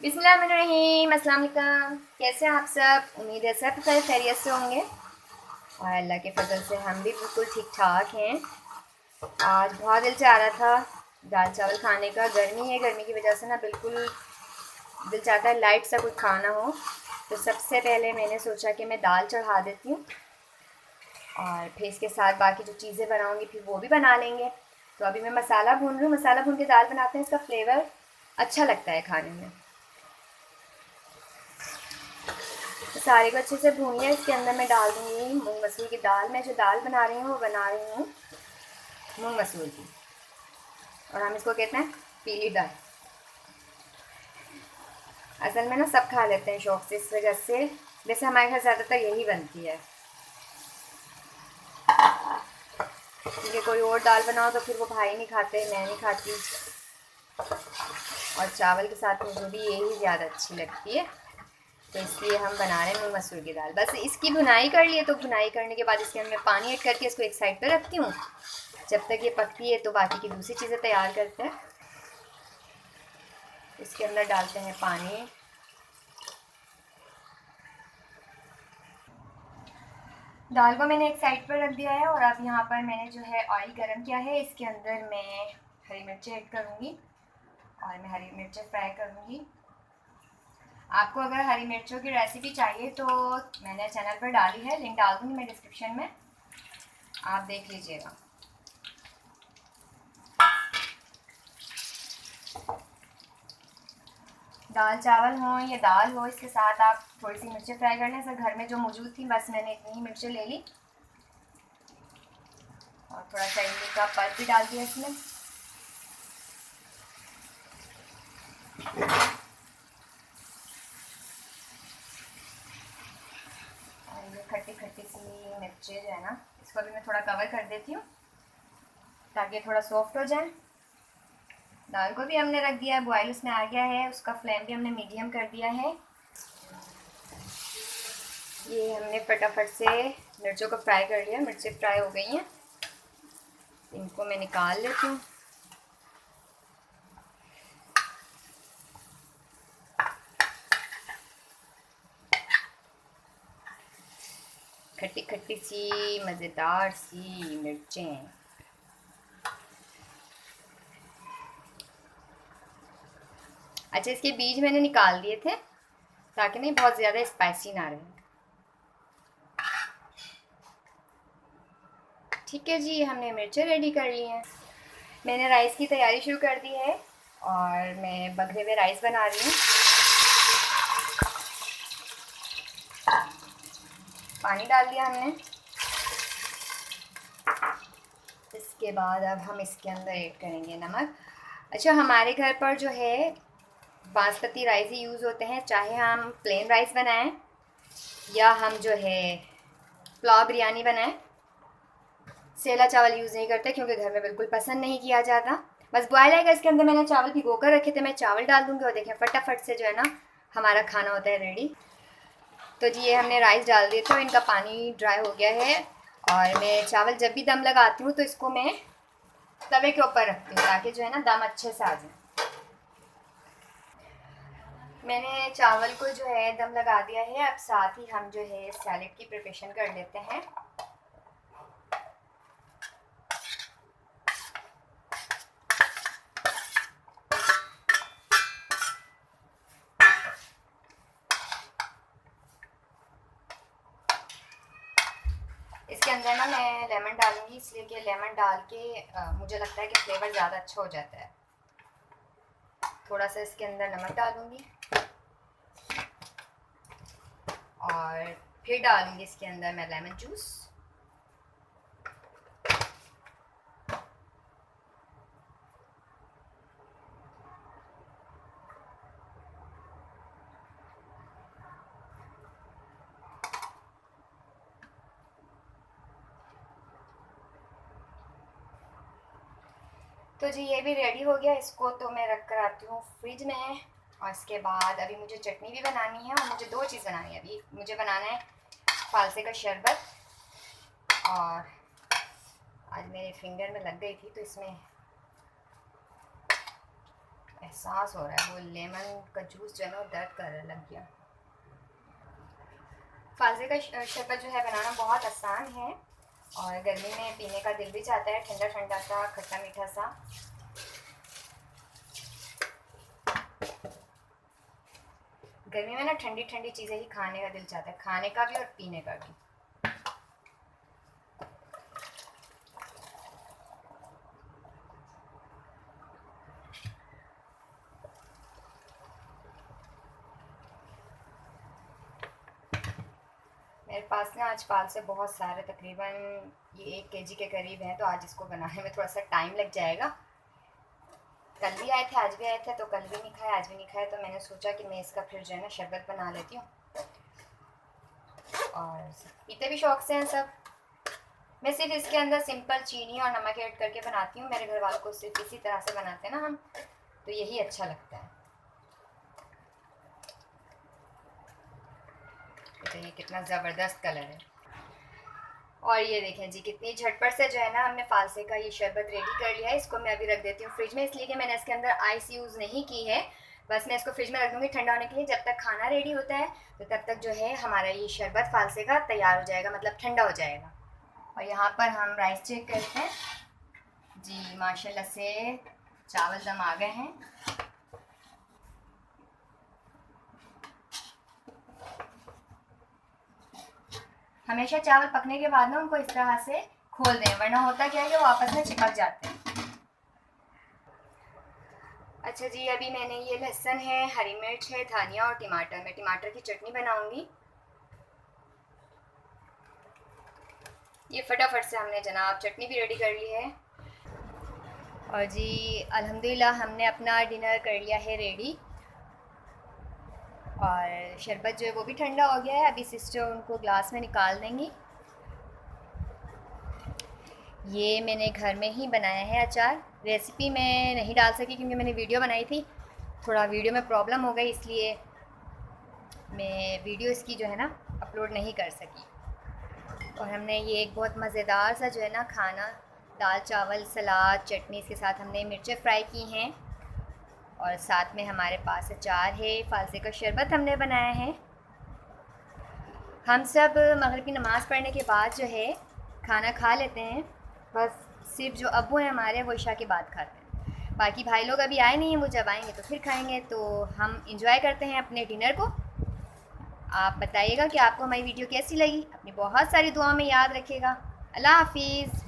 बिस्मिल्लाहिर्रहमानिर्रहीम। अस्सलाम वालेकुम। कैसे हैं आप सब? उम्मीद है सब खैरियत से होंगे और अल्लाह के फजल से हम भी बिल्कुल ठीक ठाक हैं। आज बहुत दिल चाह रहा था दाल चावल खाने का। गर्मी है, गर्मी की वजह से ना बिल्कुल दिल चाहता है लाइट सा कुछ खाना हो। तो सबसे पहले मैंने सोचा कि मैं दाल चढ़ा देती हूँ और फिर इसके साथ बाकी जो चीज़ें बनाऊँगी फिर वो भी बना लेंगे। तो अभी मैं मसाला भून रही हूँ। मसाला भून के दाल बनाते हैं, इसका फ्लेवर अच्छा लगता है खाने में। सारे को अच्छे से भून लिया। इसके अंदर मैं डाल दूँगी मूंग मसूर की दाल। मैं जो दाल बना रही हूँ वो बना रही हूँ मूंग मसूर की, और हम इसको कहते हैं पीली दाल। असल में ना सब खा लेते हैं शौक़ से, इस वजह से वैसे हमारे घर ज़्यादातर यही बनती है, क्योंकि कोई और दाल बनाओ तो फिर वो भाई नहीं खाते, मैं नहीं खाती, और चावल के साथ मुझे भी यही ज़्यादा अच्छी लगती है। तो इसलिए हम बना रहे हैं मूंग मसूर की दाल। बस इसकी भुनाई कर लिए, तो भुनाई करने के बाद इसके अंदर पानी ऐड करके इसको एक साइड पर रखती हूँ। जब तक ये पकती है तो बाकी की दूसरी चीज़ें तैयार करते हैं। इसके अंदर डालते हैं पानी। दाल को मैंने एक साइड पर रख दिया है और अब यहाँ पर मैंने जो है ऑयल गरम किया है। इसके अंदर मैं हरी मिर्चें ऐड करूँगी और मैं हरी मिर्चें फ्राई करूँगी। आपको अगर हरी मिर्चों की रेसिपी चाहिए तो मैंने चैनल पर डाली है, लिंक डाल दूँगी मैं डिस्क्रिप्शन में, आप देख लीजिएगा। दाल चावल हो या दाल हो, इसके साथ आप थोड़ी सी मिर्चें फ्राई कर लें। सर घर में जो मौजूद थी बस मैंने इतनी ही मिर्चें ले ली और थोड़ा सा इमली का पल्प भी डाल दिया इसमें। और ये खट्टी खट्टी सी मिर्चें जो है ना, इसको अभी मैं थोड़ा कवर कर देती हूँ ताकि थोड़ा सॉफ्ट हो जाए। दाल को भी हमने रख दिया है, बॉयल उसमें आ गया है, उसका फ्लेम भी हमने मीडियम कर दिया है। ये हमने फटाफट से मिर्चों को फ्राई कर लिया, मिर्चें फ्राई हो गई हैं, इनको मैं निकाल लेती हूँ। खट्टी खट्टी सी मज़ेदार सी मिर्चें। अच्छा, इसके बीज मैंने निकाल दिए थे ताकि नहीं बहुत ज़्यादा स्पाइसी ना रहे। ठीक है जी, हमने मिर्चें रेडी कर ली हैं। मैंने राइस की तैयारी शुरू कर दी है और मैं बघे हुए राइस बना रही हूँ। पानी डाल दिया हमने। इसके बाद अब हम इसके अंदर ऐड करेंगे नमक। अच्छा, हमारे घर पर जो है बासमती राइस ही यूज़ होते हैं, चाहे हम प्लेन राइस बनाएं या हम जो है पुलाव बिरयानी बनाएं। सेला चावल यूज़ नहीं करते क्योंकि घर में बिल्कुल पसंद नहीं किया जाता। बस बॉयल आएगा, इसके अंदर मैंने चावल भिगो कर रखे थे, मैं चावल डाल दूँगी और देखें फटाफट से जो है ना हमारा खाना होता है रेडी। तो जी ये हमने राइस डाल दिए थे और इनका पानी ड्राई हो गया है। और मैं चावल जब भी दम लगाती हूँ तो इसको मैं तवे के ऊपर रखती हूँ ताकि जो है ना दम अच्छे से आ जाए। मैंने चावल को जो है दम लगा दिया है। अब साथ ही हम जो है सैलेड की प्रिपरेशन कर लेते हैं। इसके अंदर ना मैं लेमन डालूंगी, इसलिए कि लेमन डाल के मुझे लगता है कि फ्लेवर ज़्यादा अच्छा हो जाता है। थोड़ा सा इसके अंदर नमक डालूंगी और फिर डालूंगी इसके अंदर मैं लेमन जूस। तो जी ये भी रेडी हो गया। इसको तो मैं रख कर आती हूँ फ्रिज में। और इसके बाद अभी मुझे चटनी भी बनानी है और मुझे दो चीज़ बनानी है। अभी मुझे बनाना है फालसे का शरबत, और आज मेरे फिंगर में लग गई थी तो इसमें एहसास हो रहा है, वो लेमन का जूस जो है ना दर्द कर लग गया। फालसे का शरबत जो है बनाना बहुत आसान है और गर्मी में पीने का दिल भी चाहता है, ठंडा ठंडा सा, खट्टा मीठा सा। गर्मी में ना ठंडी ठंडी चीज़ें ही खाने का दिल चाहता है, खाने का भी और पीने का भी। मेरे पास ना आज फालसे बहुत सारे, तकरीबन ये 1 केजी के करीब हैं, तो आज इसको बनाने में थोड़ा सा टाइम लग जाएगा। कल भी आए थे, आज भी आए थे, तो कल भी नहीं खाया, आज भी नहीं खाया, तो मैंने सोचा कि मैं इसका फिर जो है ना शरबत बना लेती हूँ। और पीते भी शौक से हैं सब। मैं सिर्फ इसके अंदर सिंपल चीनी और नमक ऐड करके बनाती हूँ। मेरे घर वालों को सिर्फ इसी तरह से बनाते हैं ना हम, तो यही अच्छा लगता है। तो ये कितना ज़बरदस्त कलर है। और ये देखें जी, कितनी झटपट से जो है ना हमने फालसे का ये शरबत रेडी कर लिया है। इसको मैं अभी रख देती हूँ फ्रिज में, इसलिए कि मैंने इसके अंदर आइस यूज़ नहीं की है। बस मैं इसको फ्रिज में रख दूँगी ठंडा होने के लिए। जब तक खाना रेडी होता है तो तब तक जो है हमारा ये शरबत फालसे का तैयार हो जाएगा, मतलब ठंडा हो जाएगा। और यहाँ पर हम राइस चेक करते हैं जी, माशाल्लाह से चावल दम आ गए हैं। हमेशा चावल पकने के बाद ना उनको इस तरह से खोल दें, वरना होता क्या है कि वो आपस में चिपक जाते हैं। अच्छा जी, अभी मैंने ये लहसुन है, हरी मिर्च है, धनिया और टमाटर, मैं टमाटर की चटनी बनाऊंगी। ये फटाफट से हमने जनाब चटनी भी रेडी कर ली है। और जी अल्हम्दुलिल्लाह हमने अपना डिनर कर लिया है रेडी। और शरबत जो है वो भी ठंडा हो गया है। अभी सिस्टर उनको ग्लास में निकाल देंगी। ये मैंने घर में ही बनाया है अचार। रेसिपी मैं नहीं डाल सकी क्योंकि मैंने वीडियो बनाई थी, थोड़ा वीडियो में प्रॉब्लम हो गई, इसलिए मैं वीडियो इसकी जो है ना अपलोड नहीं कर सकी। और हमने ये एक बहुत मज़ेदार सा जो है ना खाना, दाल चावल सलाद चटनी, इसके साथ हमने मिर्चें फ्राई की हैं और साथ में हमारे पास अचार है, फालसे का शरबत हमने बनाया है। हम सब मगरिब की नमाज़ पढ़ने के बाद जो है खाना खा लेते हैं। बस सिर्फ जो अब्बू हैं हमारे, वो इशा के बाद खाते हैं। बाकी भाई लोग अभी आए नहीं हैं, वो जब आएंगे तो फिर खाएंगे। तो हम इंजॉय करते हैं अपने डिनर को। आप बताइएगा कि आपको हमारी वीडियो कैसी लगी। अपनी बहुत सारी दुआओं में याद रखिएगा। अल्लाह हाफिज़।